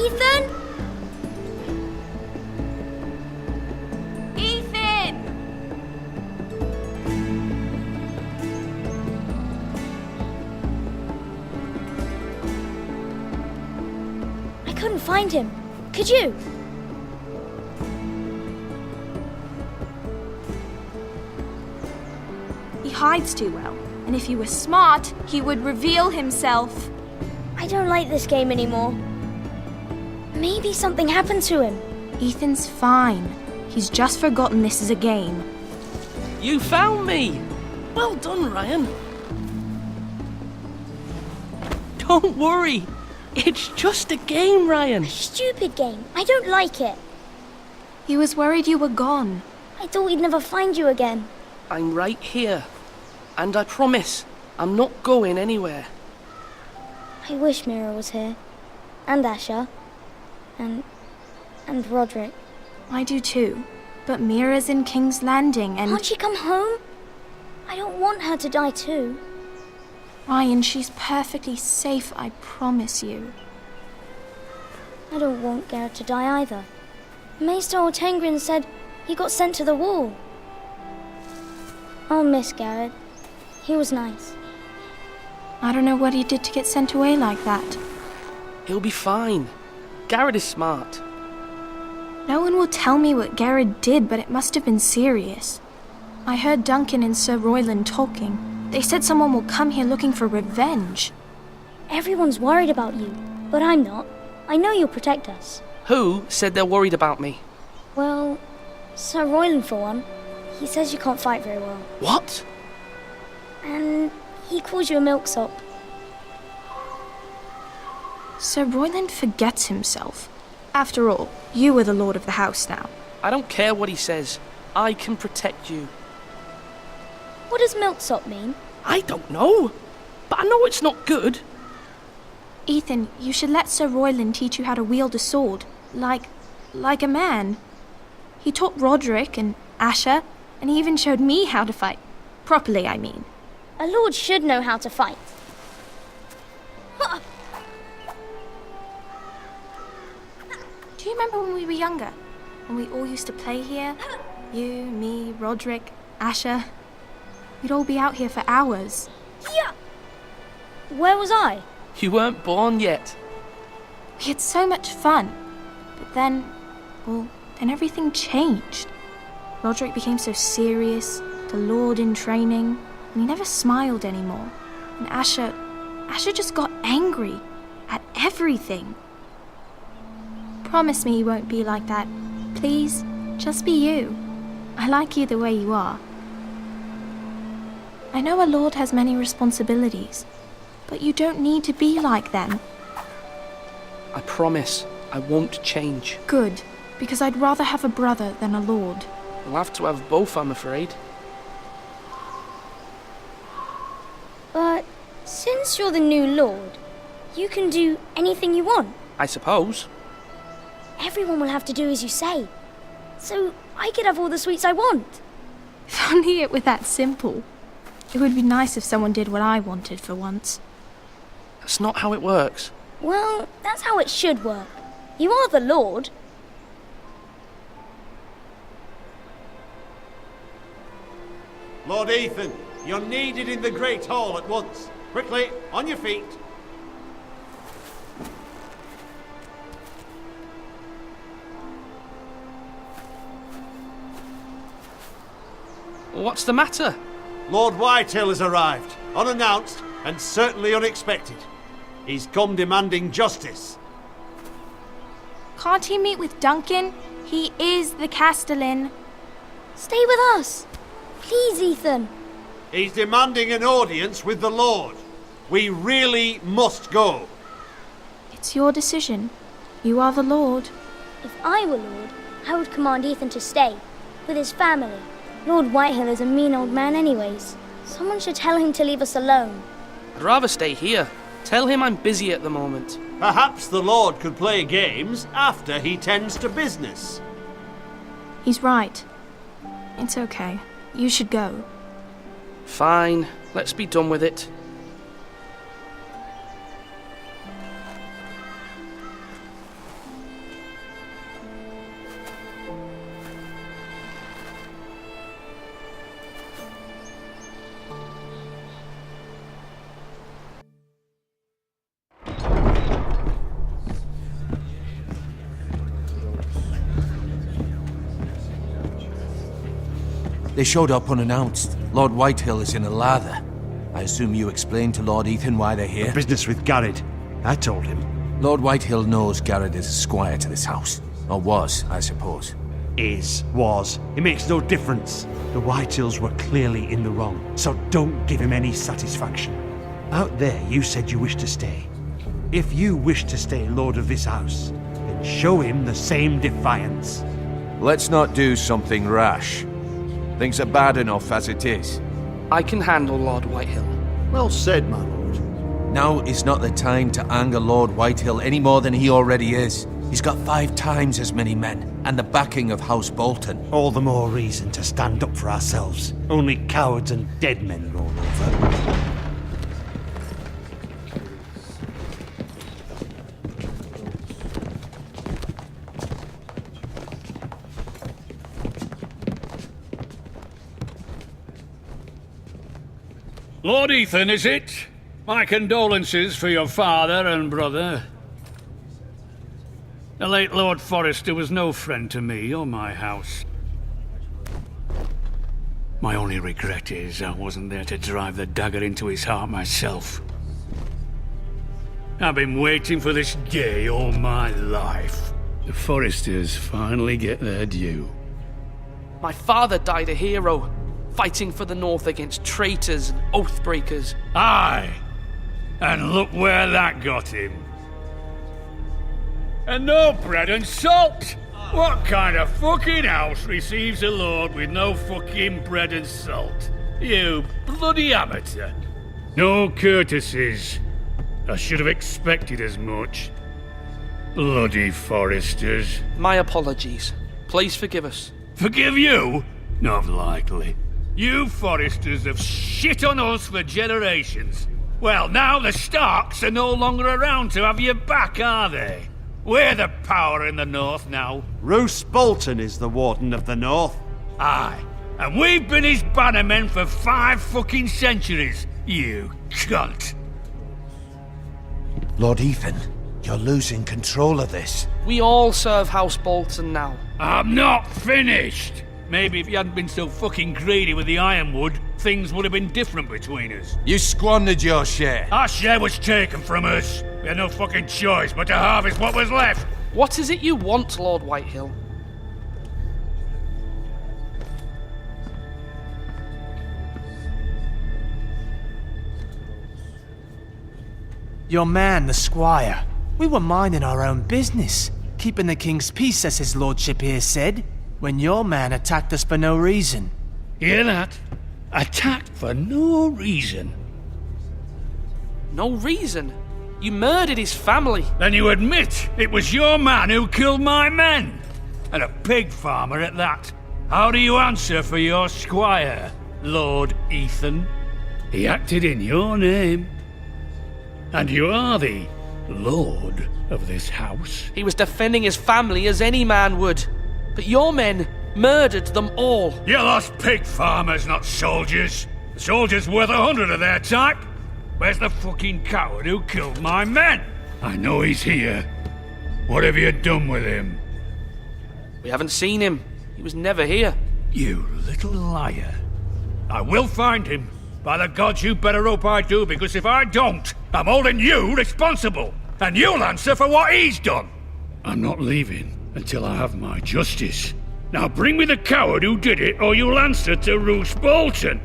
Ethan? Ethan! I couldn't find him. Could you? He hides too well, and if he were smart, he would reveal himself. I don't like this game anymore. Maybe something happened to him. Ethan's fine. He's just forgotten this is a game. You found me! Well done, Ryan. Don't worry. It's just a game, Ryan. Stupid game. I don't like it. He was worried you were gone. I thought we'd never find you again. I'm right here. And I promise, I'm not going anywhere. I wish Mira was here. And Asher. And Roderick. I do too. But Mira's in King's Landing and... Can't she come home? I don't want her to die too. Ryan, she's perfectly safe, I promise you. I don't want Garrett to die either. Maester Ortengrin said he got sent to the wall. I'll miss Garrett. He was nice. I don't know what he did to get sent away like that. He'll be fine. Garrett is smart. No one will tell me what Garrett did, but it must have been serious. I heard Duncan and Sir Royland talking. They said someone will come here looking for revenge. Everyone's worried about you, but I'm not. I know you'll protect us. Who said they're worried about me? Well, Sir Royland for one. He says you can't fight very well. What? And he calls you a milksop. Sir Royland forgets himself. After all, you are the lord of the house now. I don't care what he says. I can protect you. What does milksop mean? I don't know. But I know it's not good. Ethan, you should let Sir Royland teach you how to wield a sword. Like a man. He taught Roderick and Asher, and he even showed me how to fight. Properly, I mean. A lord should know how to fight. Do you remember when we were younger? When we all used to play here? You, me, Roderick, Asher. We'd all be out here for hours. Yeah. Where was I? You weren't born yet. We had so much fun. But then everything changed. Roderick became so serious, the lord in training, and he never smiled anymore. And Asher just got angry at everything. Promise me you won't be like that. Please, just be you. I like you the way you are. I know a lord has many responsibilities, but you don't need to be like them. I promise I won't change. Good, because I'd rather have a brother than a lord. We'll have to have both, I'm afraid. But since you're the new lord, you can do anything you want. I suppose. Everyone will have to do as you say. So I could have all the sweets I want. If only it were that simple. It would be nice if someone did what I wanted for once. That's not how it works. Well, that's how it should work. You are the lord. Lord Ethan, you're needed in the Great Hall at once. Quickly, on your feet. What's the matter? Lord Whitehill has arrived, unannounced and certainly unexpected. He's come demanding justice. Can't he meet with Duncan? He is the Castellan. Stay with us. Please, Ethan. He's demanding an audience with the Lord. We really must go. It's your decision. You are the lord. If I were lord, I would command Ethan to stay, with his family. Lord Whitehill is a mean old man anyways. Someone should tell him to leave us alone. I'd rather stay here. Tell him I'm busy at the moment. Perhaps the Lord could play games after he tends to business. He's right. It's okay. You should go. Fine. Let's be done with it. They showed up unannounced. Lord Whitehill is in a lather. I assume you explained to Lord Ethan why they're here? Business with Garrett. I told him. Lord Whitehill knows Garrett is a squire to this house. Or was, I suppose. Was. It makes no difference. The Whitehills were clearly in the wrong, so don't give him any satisfaction. Out there, you said you wished to stay. If you wish to stay lord of this house, then show him the same defiance. Let's not do something rash. Things are bad enough as it is. I can handle Lord Whitehill. Well said, my lord. Now is not the time to anger Lord Whitehill any more than he already is. He's got 5 times as many men, and the backing of House Bolton. All the more reason to stand up for ourselves. Only cowards and dead men roll over. Lord Ethan, is it? My condolences for your father and brother. The late Lord Forrester was no friend to me or my house. My only regret is I wasn't there to drive the dagger into his heart myself. I've been waiting for this day all my life. The Forresters finally get their due. My father died a hero, fighting for the North against traitors and oathbreakers. Aye! And look where that got him. And no bread and salt! What kind of fucking house receives a lord with no fucking bread and salt? You bloody amateur. No courtesies. I should have expected as much. Bloody Forresters. My apologies. Please forgive us. Forgive you? Not likely. You Forresters have shit on us for generations. Well, now the Starks are no longer around to have you back, are they? We're the power in the North now. Roose Bolton is the Warden of the North. Aye. And we've been his bannermen for 5 fucking centuries, you cunt. Lord Ethan, you're losing control of this. We all serve House Bolton now. I'm not finished. Maybe if you hadn't been so fucking greedy with the ironwood, things would have been different between us. You squandered your share. Our share was taken from us. We had no fucking choice but to harvest what was left. What is it you want, Lord Whitehill? Your man, the squire. We were minding our own business, keeping the king's peace, as his lordship here said, when your man attacked us for no reason. Hear that? Attacked for no reason. No reason? You murdered his family. Then you admit it was your man who killed my men. And a pig farmer at that. How do you answer for your squire, Lord Ethan? He acted in your name. And you are the lord of this house. He was defending his family as any man would. But your men murdered them all. You lost pig farmers, not soldiers. The soldiers worth 100 of their type. Where's the fucking coward who killed my men? I know he's here. What have you done with him? We haven't seen him. He was never here. You little liar. I will find him. By the gods, you better hope I do, because if I don't, I'm holding you responsible. And you'll answer for what he's done. I'm not leaving until I have my justice. Now bring me the coward who did it, or you'll answer to Roose Bolton.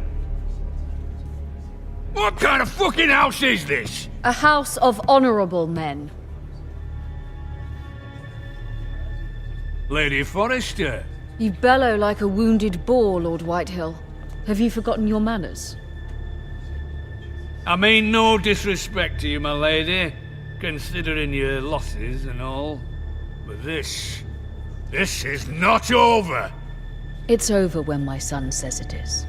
What kind of fucking house is this? A house of honorable men. Lady Forrester. You bellow like a wounded boar, Lord Whitehill. Have you forgotten your manners? I mean no disrespect to you, my lady, considering your losses and all. But this is not over. It's over when my son says it is.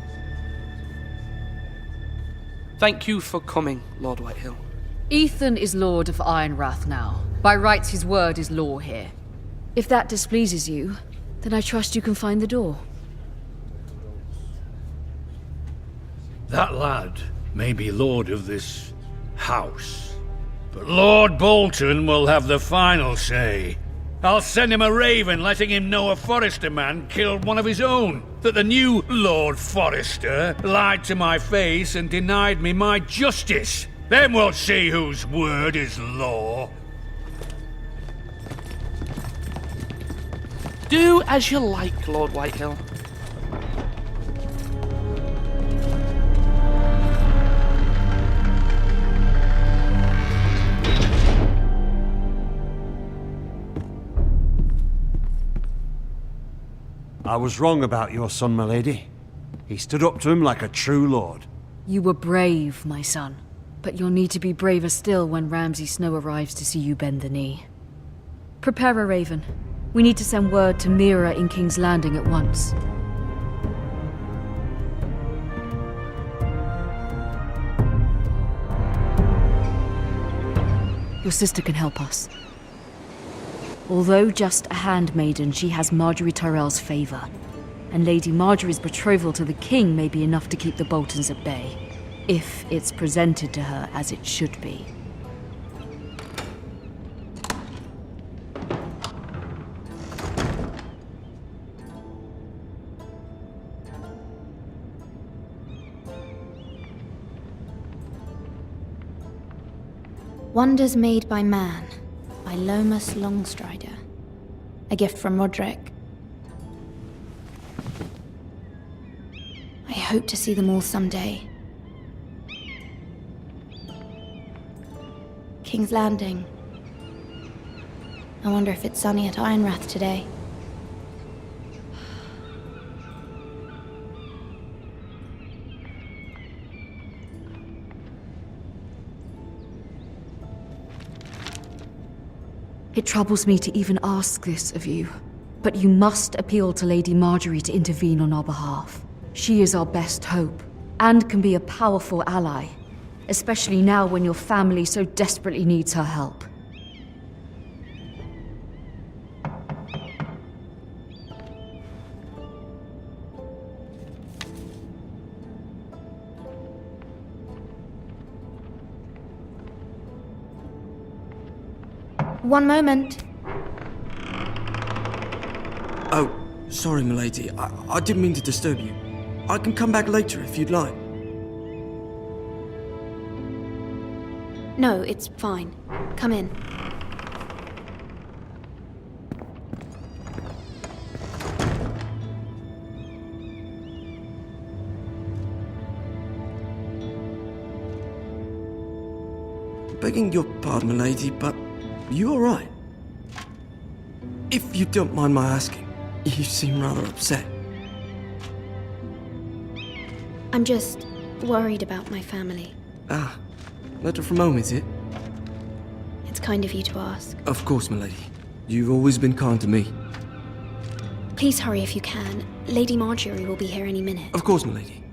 Thank you for coming, Lord Whitehill. Ethan is Lord of Ironrath now. By rights, his word is law here. If that displeases you, then I trust you can find the door. That lad may be lord of this house, but Lord Bolton will have the final say. I'll send him a raven letting him know a Forrester man killed one of his own. That the new Lord Forrester lied to my face and denied me my justice. Then we'll see whose word is law. Do as you like, Lord Whitehill. I was wrong about your son, my lady. He stood up to him like a true lord. You were brave, my son. But you'll need to be braver still when Ramsay Snow arrives to see you bend the knee. Prepare a raven. We need to send word to Mira in King's Landing at once. Your sister can help us. Although just a handmaiden, she has Marjorie Tyrell's favor. And Lady Marjorie's betrothal to the king may be enough to keep the Boltons at bay. If it's presented to her as it should be. Wonders Made by Man, by Lomas Longstrider. A gift from Roderick. I hope to see them all someday. King's Landing. I wonder if it's sunny at Ironrath today. It troubles me to even ask this of you, but you must appeal to Lady Marjorie to intervene on our behalf. She is our best hope, and can be a powerful ally, especially now when your family so desperately needs her help. One moment. Oh, sorry, milady. I didn't mean to disturb you. I can come back later if you'd like. No, it's fine. Come in. Begging your pardon, milady, but you all right? If you don't mind my asking, you seem rather upset. I'm just worried about my family. Ah, letter from home, is it? It's kind of you to ask. Of course, milady. You've always been kind to me. Please hurry if you can. Lady Marjorie will be here any minute. Of course, milady.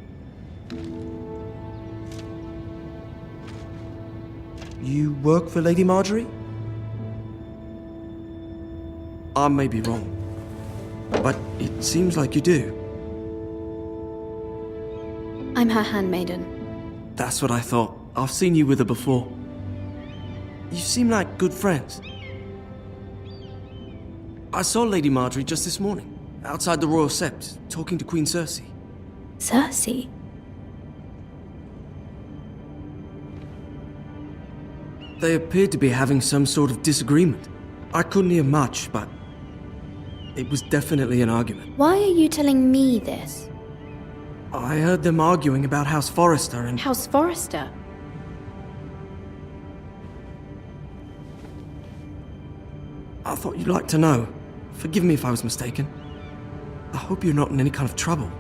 You work for Lady Marjorie? I may be wrong, but it seems like you do. I'm her handmaiden. That's what I thought. I've seen you with her before. You seem like good friends. I saw Lady Marjorie just this morning, outside the Royal Sept, talking to Queen Cersei. Cersei? They appeared to be having some sort of disagreement. I couldn't hear much, but it was definitely an argument. Why are you telling me this? I heard them arguing about House Forrester and... House Forrester? I thought you'd like to know. Forgive me if I was mistaken. I hope you're not in any kind of trouble.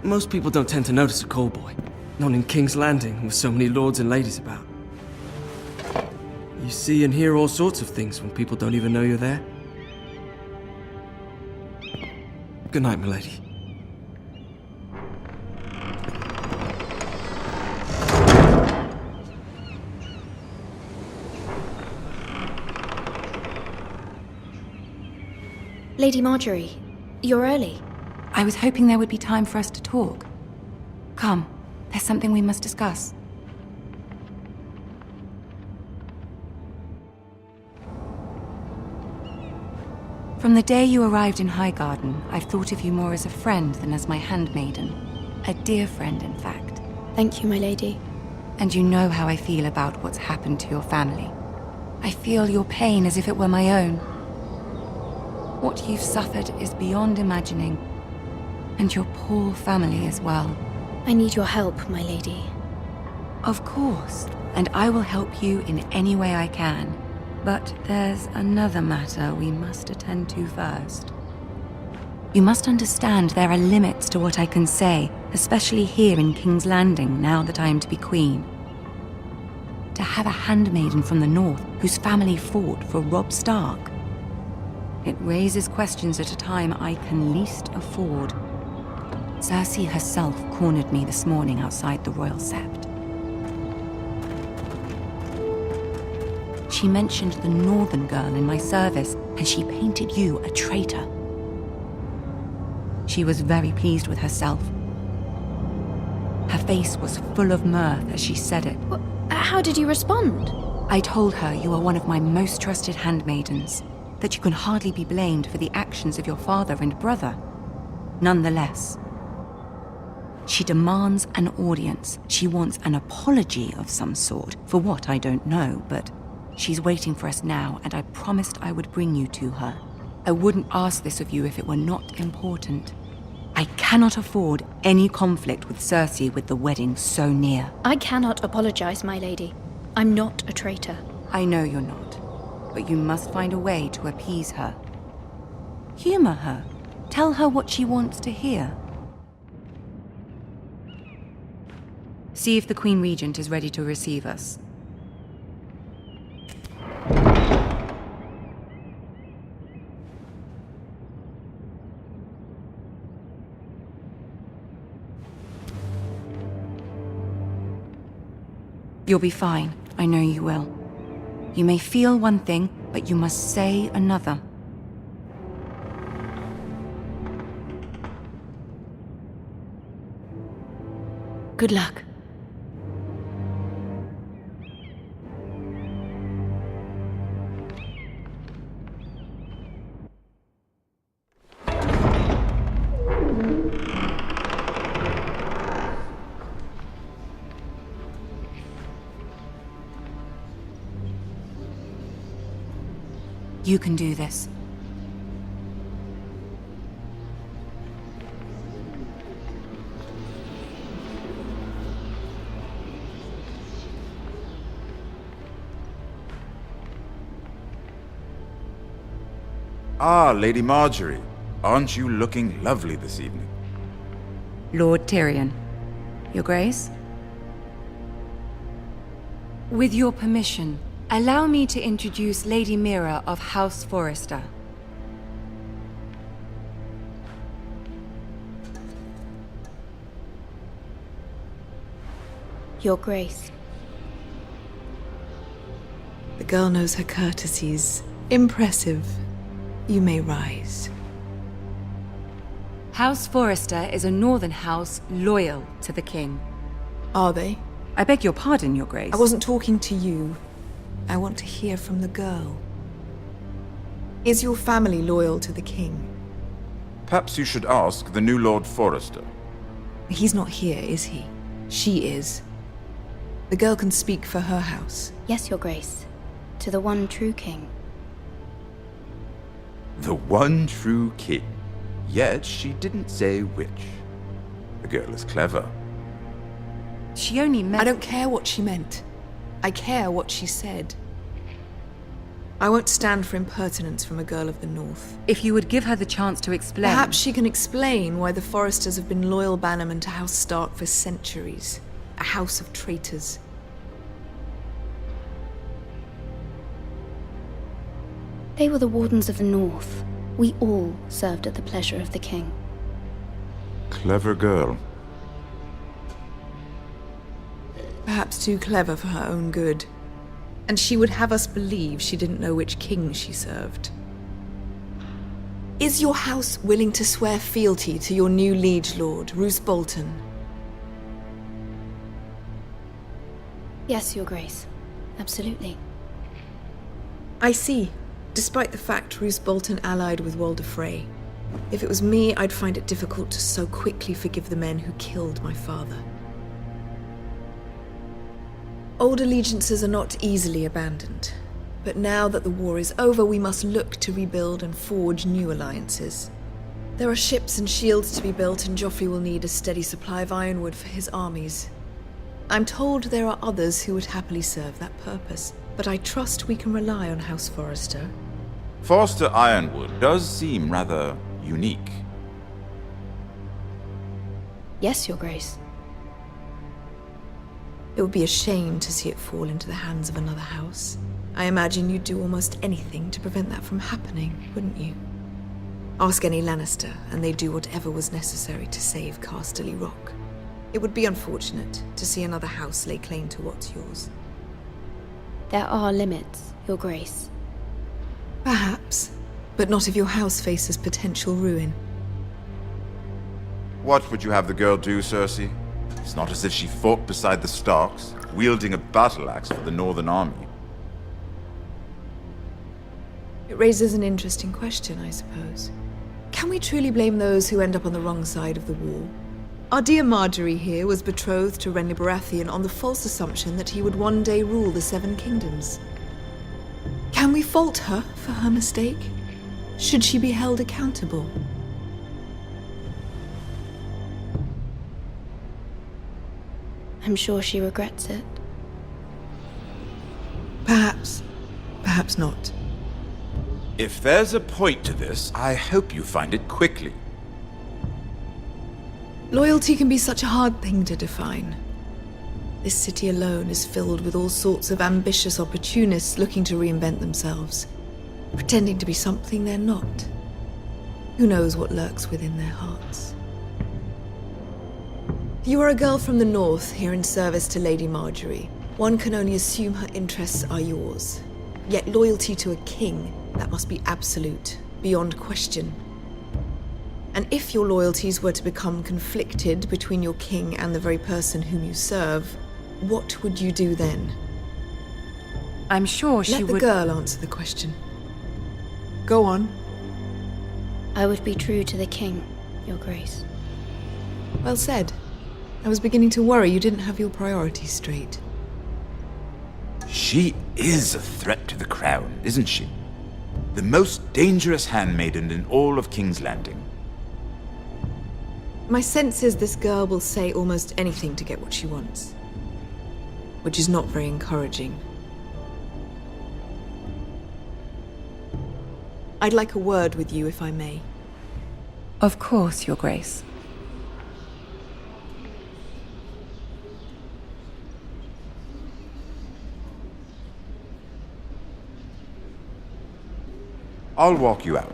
Most people don't tend to notice a call boy. Not in King's Landing, with so many lords and ladies about. You see and hear all sorts of things when people don't even know you're there. Good night, milady. Lady Marjorie, you're early. I was hoping there would be time for us to talk. Come, there's something we must discuss. From the day you arrived in Highgarden, I've thought of you more as a friend than as my handmaiden. A dear friend, in fact. Thank you, my lady. And you know how I feel about what's happened to your family. I feel your pain as if it were my own. What you've suffered is beyond imagining. And your poor family as well. I need your help, my lady. Of course, and I will help you in any way I can. But there's another matter we must attend to first. You must understand there are limits to what I can say, especially here in King's Landing, now that I am to be queen. To have a handmaiden from the north whose family fought for Robb Stark. It raises questions at a time I can least afford. Cersei herself cornered me this morning outside the Royal Sept. She mentioned the northern girl in my service, and she painted you a traitor. She was very pleased with herself. Her face was full of mirth as she said it. How did you respond? I told her you are one of my most trusted handmaidens, that you can hardly be blamed for the actions of your father and brother. Nonetheless, she demands an audience. She wants an apology of some sort, for what I don't know, but she's waiting for us now, and I promised I would bring you to her. I wouldn't ask this of you if it were not important. I cannot afford any conflict with Cersei with the wedding so near. I cannot apologize, my lady. I'm not a traitor. I know you're not, but you must find a way to appease her. Humor her. Tell her what she wants to hear. See if the Queen Regent is ready to receive us. You'll be fine. I know you will. You may feel one thing, but you must say another. Good luck. You can do this. Ah, Lady Marjorie. Aren't you looking lovely this evening? Lord Tyrion. Your Grace? With your permission, allow me to introduce Lady Mira of House Forrester. Your Grace. The girl knows her courtesies. Impressive. You may rise. House Forrester is a northern house loyal to the king. Are they? I beg your pardon, Your Grace. I wasn't talking to you. I want to hear from the girl. Is your family loyal to the king? Perhaps you should ask the new Lord Forrester. He's not here, is he? She is. The girl can speak for her house. Yes, Your Grace. To the one true king. The one true king. Yet she didn't say which. The girl is clever. She only meant... I don't care what she meant. I care what she said. I won't stand for impertinence from a girl of the North. If you would give her the chance to explain... Perhaps she can explain why the Forresters have been loyal bannermen to House Stark for centuries. A house of traitors. They were the Wardens of the North. We all served at the pleasure of the king. Clever girl. Perhaps too clever for her own good. And she would have us believe she didn't know which king she served. Is your house willing to swear fealty to your new liege lord, Roose Bolton? Yes, Your Grace. Absolutely. I see. Despite the fact Roose Bolton allied with Walder Frey. If it was me, I'd find it difficult to so quickly forgive the men who killed my father. Old allegiances are not easily abandoned. But now that the war is over, we must look to rebuild and forge new alliances. There are ships and shields to be built, and Joffrey will need a steady supply of ironwood for his armies. I'm told there are others who would happily serve that purpose, but I trust we can rely on House Forrester. Forrester Ironwood does seem rather unique. Yes, Your Grace. It would be a shame to see it fall into the hands of another house. I imagine you'd do almost anything to prevent that from happening, wouldn't you? Ask any Lannister, and they'd do whatever was necessary to save Casterly Rock. It would be unfortunate to see another house lay claim to what's yours. There are limits, Your Grace. Perhaps, but not if your house faces potential ruin. What would you have the girl do, Cersei? It's not as if she fought beside the Starks, wielding a battle axe for the Northern Army. It raises an interesting question, I suppose. Can we truly blame those who end up on the wrong side of the war? Our dear Marjorie here was betrothed to Renly Baratheon on the false assumption that he would one day rule the Seven Kingdoms. Can we fault her for her mistake? Should she be held accountable? I'm sure she regrets it. Perhaps. Perhaps not. If there's a point to this, I hope you find it quickly. Loyalty can be such a hard thing to define. This city alone is filled with all sorts of ambitious opportunists looking to reinvent themselves, pretending to be something they're not. Who knows what lurks within their hearts? You are a girl from the north here in service to Lady Marjorie. One can only assume her interests are yours. Yet loyalty to a king, that must be absolute, beyond question. And if your loyalties were to become conflicted between your king and the very person whom you serve, what would you do then? I'm sure she would... Let the girl answer the question. Go on. I would be true to the king, Your Grace. Well said. I was beginning to worry you didn't have your priorities straight. She is a threat to the crown, isn't she? The most dangerous handmaiden in all of King's Landing. My sense is this girl will say almost anything to get what she wants. Which is not very encouraging. I'd like a word with you, if I may. Of course, Your Grace. I'll walk you out.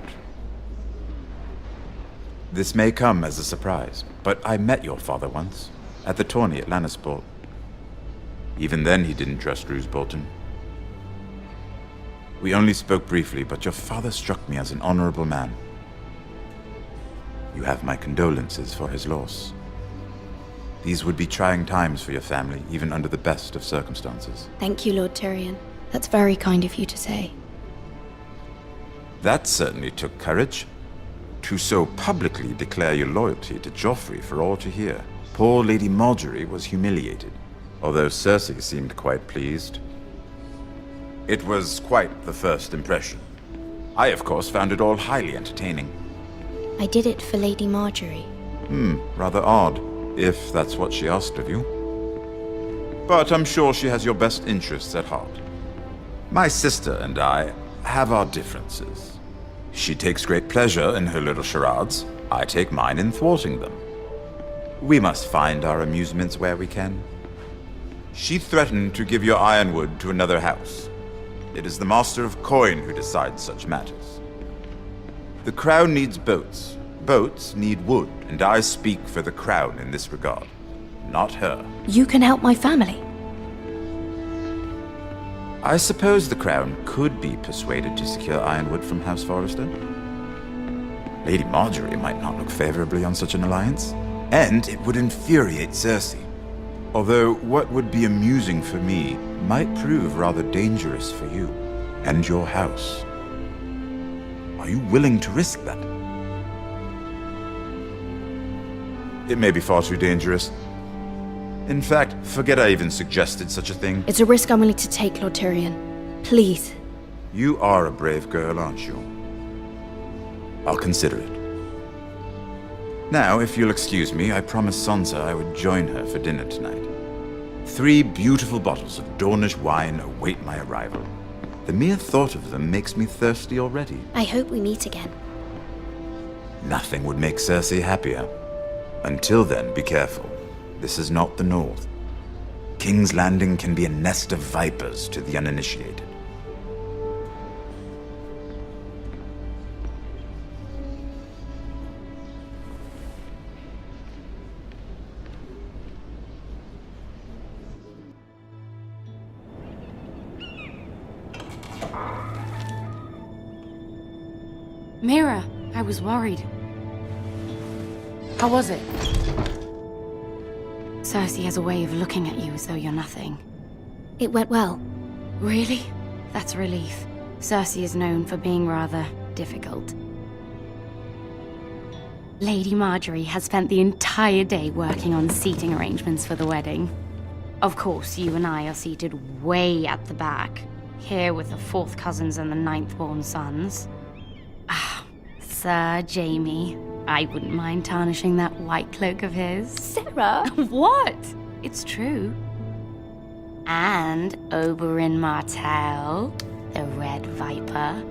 This may come as a surprise, but I met your father once, at the tourney at Lannisport. Even then he didn't trust Roose Bolton. We only spoke briefly, but your father struck me as an honorable man. You have my condolences for his loss. These would be trying times for your family, even under the best of circumstances. Thank you, Lord Tyrion. That's very kind of you to say. That certainly took courage. To so publicly declare your loyalty to Joffrey for all to hear. Poor Lady Marjorie was humiliated, although Cersei seemed quite pleased. It was quite the first impression. I, of course, found it all highly entertaining. I did it for Lady Marjorie. Rather odd, if that's what she asked of you. But I'm sure she has your best interests at heart. My sister and I have our differences. She takes great pleasure in her little charades. I take mine in thwarting them. We must find our amusements where we can. She threatened to give your ironwood to another house. It is the Master of Coin who decides such matters. The crown needs boats. Boats need wood, and I speak for the crown in this regard, not her. You can help my family. I suppose the crown could be persuaded to secure ironwood from House Forrester. Lady Marjorie might not look favorably on such an alliance, and it would infuriate Cersei. Although what would be amusing for me might prove rather dangerous for you and your house. Are you willing to risk that? It may be far too dangerous. In fact, forget I even suggested such a thing. It's a risk I'm willing to take, Lord Tyrion. Please. You are a brave girl, aren't you? I'll consider it. Now, if you'll excuse me, I promised Sansa I would join her for dinner tonight. 3 beautiful bottles of Dornish wine await my arrival. The mere thought of them makes me thirsty already. I hope we meet again. Nothing would make Cersei happier. Until then, be careful. This is not the North. King's Landing can be a nest of vipers to the uninitiated. Mira, I was worried. How was it? Cersei has a way of looking at you as though you're nothing. It went well. Really? That's a relief. Cersei is known for being rather difficult. Lady Marjorie has spent the entire day working on seating arrangements for the wedding. Of course, you and I are seated way at the back, here with the 4th cousins and the 9th-born sons. Ah, Sir Jaime. I wouldn't mind tarnishing that white cloak of his. Sarah! What? It's true. And Oberyn Martell, the Red Viper.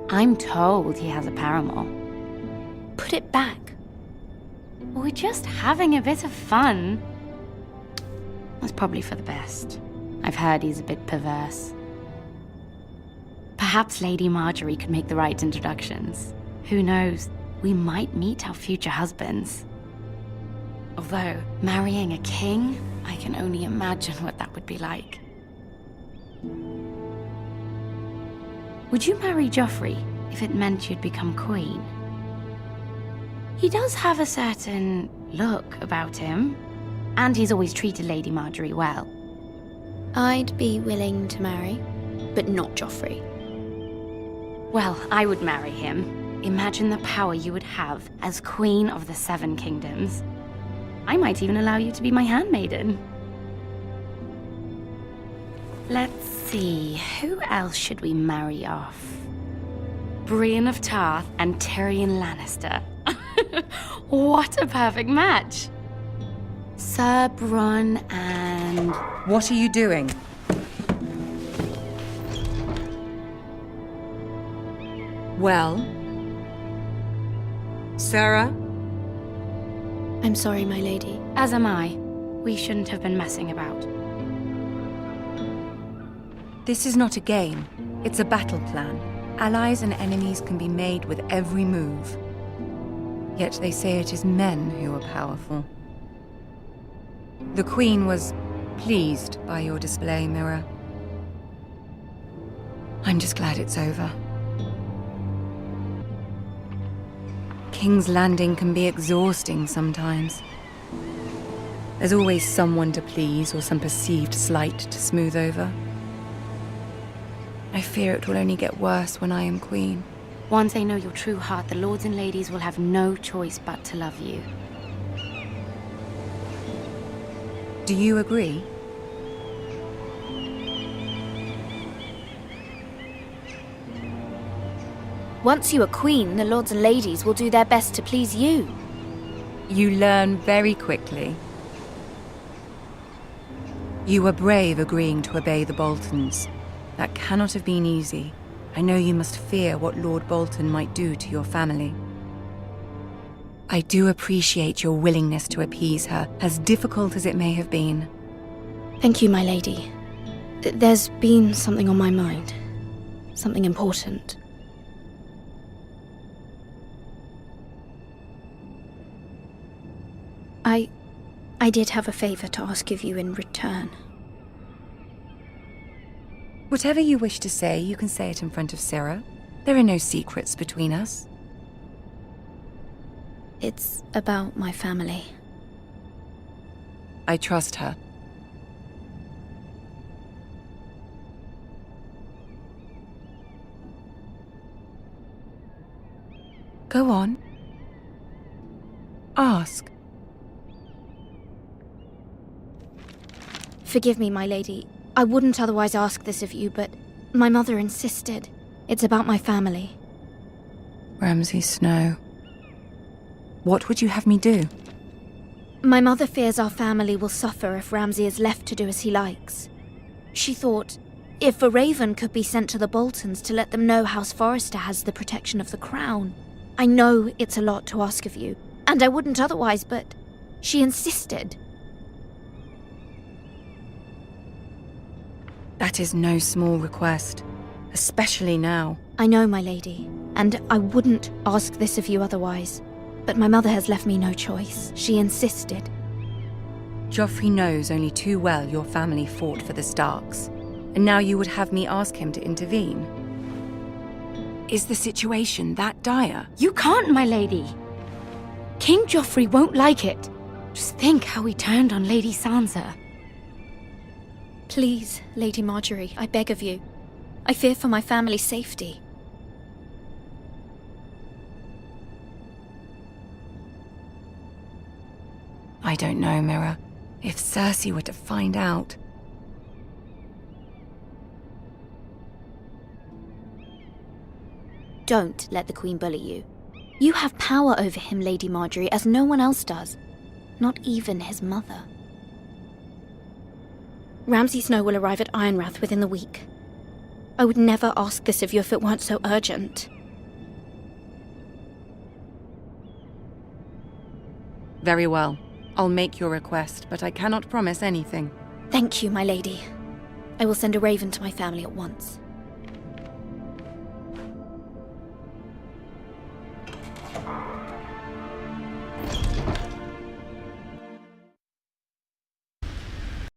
I'm told he has a paramour. Put it back. We're just having a bit of fun. That's probably for the best. I've heard he's a bit perverse. Perhaps Lady Marjorie could make the right introductions. Who knows? We might meet our future husbands. Although, marrying a king, I can only imagine what that would be like. Would you marry Joffrey if it meant you'd become queen? He does have a certain look about him, and he's always treated Lady Marjorie well. I'd be willing to marry, but not Joffrey. Well, I would marry him. Imagine the power you would have as Queen of the 7 Kingdoms. I might even allow you to be my handmaiden. Let's see, who else should we marry off? Brienne of Tarth and Tyrion Lannister. What a perfect match! Sir Bronn and... What are you doing? Well? Sarah? I'm sorry, my lady. As am I. We shouldn't have been messing about. This is not a game. It's a battle plan. Allies and enemies can be made with every move. Yet they say it is men who are powerful. The Queen was pleased by your display, Mira. I'm just glad it's over. King's Landing can be exhausting sometimes. There's always someone to please or some perceived slight to smooth over. I fear it will only get worse when I am queen. Once they know your true heart, the lords and ladies will have no choice but to love you. Do you agree? Once you are queen, the lords and ladies will do their best to please you. You learn very quickly. You were brave agreeing to obey the Boltons. That cannot have been easy. I know you must fear what Lord Bolton might do to your family. I do appreciate your willingness to appease her, as difficult as it may have been. Thank you, my lady. There's been something on my mind. Something important. I did have a favor to ask of you in return. Whatever you wish to say, you can say it in front of Sarah. There are no secrets between us. It's about my family. I trust her. Go on. Ask. Forgive me, my lady. I wouldn't otherwise ask this of you, but my mother insisted. It's about my family. Ramsay Snow. What would you have me do? My mother fears our family will suffer if Ramsay is left to do as he likes. She thought, if a raven could be sent to the Boltons to let them know House Forrester has the protection of the crown. I know it's a lot to ask of you, and I wouldn't otherwise, but she insisted. That is no small request, especially now. I know, my lady, and I wouldn't ask this of you otherwise. But my mother has left me no choice. She insisted. Joffrey knows only too well your family fought for the Starks, and now you would have me ask him to intervene. Is the situation that dire? You can't, my lady. King Joffrey won't like it. Just think how he turned on Lady Sansa. Please, Lady Marjorie, I beg of you. I fear for my family's safety. I don't know, Mira. If Cersei were to find out... Don't let the Queen bully you. You have power over him, Lady Marjorie, as no one else does. Not even his mother. Ramsay Snow will arrive at Ironrath within the week. I would never ask this of you if it weren't so urgent. Very well. I'll make your request, but I cannot promise anything. Thank you, my lady. I will send a raven to my family at once.